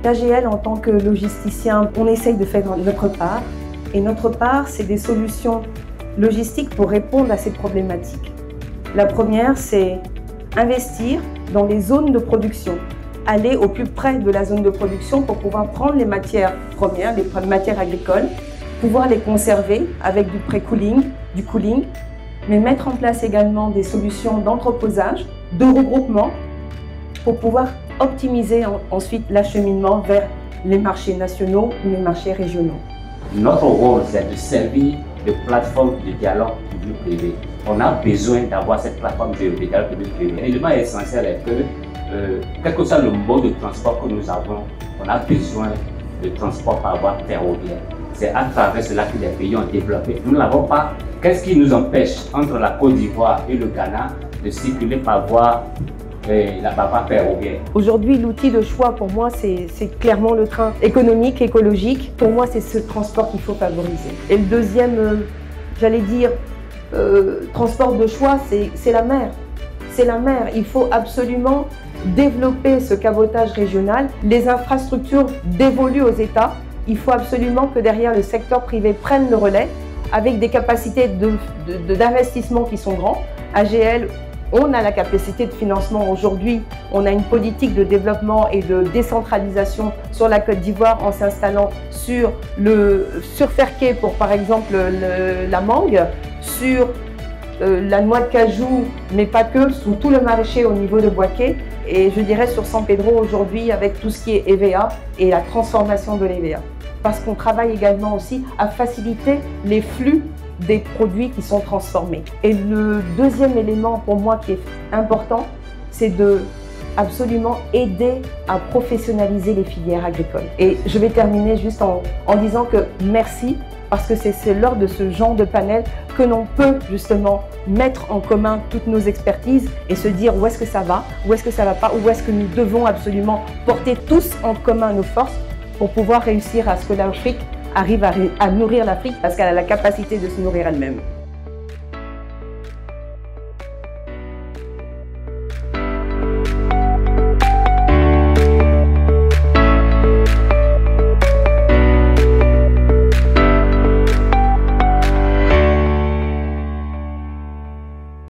AGL, en tant que logisticien, on essaye de faire notre part. Et notre part, c'est des solutions logistiques pour répondre à ces problématiques. La première, c'est investir dans les zones de production. Aller au plus près de la zone de production pour pouvoir prendre les matières premières, les matières agricoles, pouvoir les conserver avec du pré-cooling, du cooling, mais mettre en place également des solutions d'entreposage, de regroupement pour pouvoir optimiser ensuite l'acheminement vers les marchés nationaux ou les marchés régionaux. Notre rôle, c'est de servir de plateforme de dialogue public-privé. On a besoin d'avoir cette plateforme de dialogue public-privé. L'élément essentiel est que, quel que soit le mode de transport que nous avons, on a besoin de transport par voie ferroviaire. C'est à travers cela que les pays ont développé. Nous n'avons pas. Qu'est-ce qui nous empêche entre la Côte d'Ivoire et le Ghana de circuler par voie ferroviaire? Aujourd'hui, l'outil de choix pour moi, c'est clairement le train économique, écologique. Pour moi, c'est ce transport qu'il faut favoriser. Et le deuxième, j'allais dire, transport de choix, c'est la mer. C'est la mer. Il faut absolument développer ce cabotage régional. Les infrastructures dévolues aux États. Il faut absolument que derrière le secteur privé prenne le relais avec des capacités d'investissement qui sont grands. AGL, on a la capacité de financement aujourd'hui. On a une politique de développement et de décentralisation sur la Côte d'Ivoire en s'installant sur Ferqué pour par exemple la mangue, sur la noix de cajou, mais pas que, sous tout le maraîcher au niveau de Boaké. Et je dirais sur San Pedro aujourd'hui avec tout ce qui est EVA et la transformation de l'EVA. Parce qu'on travaille également aussi à faciliter les flux des produits qui sont transformés. Et le deuxième élément pour moi qui est important, c'est de absolument aider à professionnaliser les filières agricoles. Et je vais terminer juste en disant que merci, parce que c'est lors de ce genre de panel que l'on peut justement mettre en commun toutes nos expertises et se dire où est-ce que ça va, où est-ce que ça va pas, où est-ce que nous devons absolument porter tous en commun nos forces pour pouvoir réussir à ce que l'Afrique arrive à nourrir l'Afrique parce qu'elle a la capacité de se nourrir elle-même.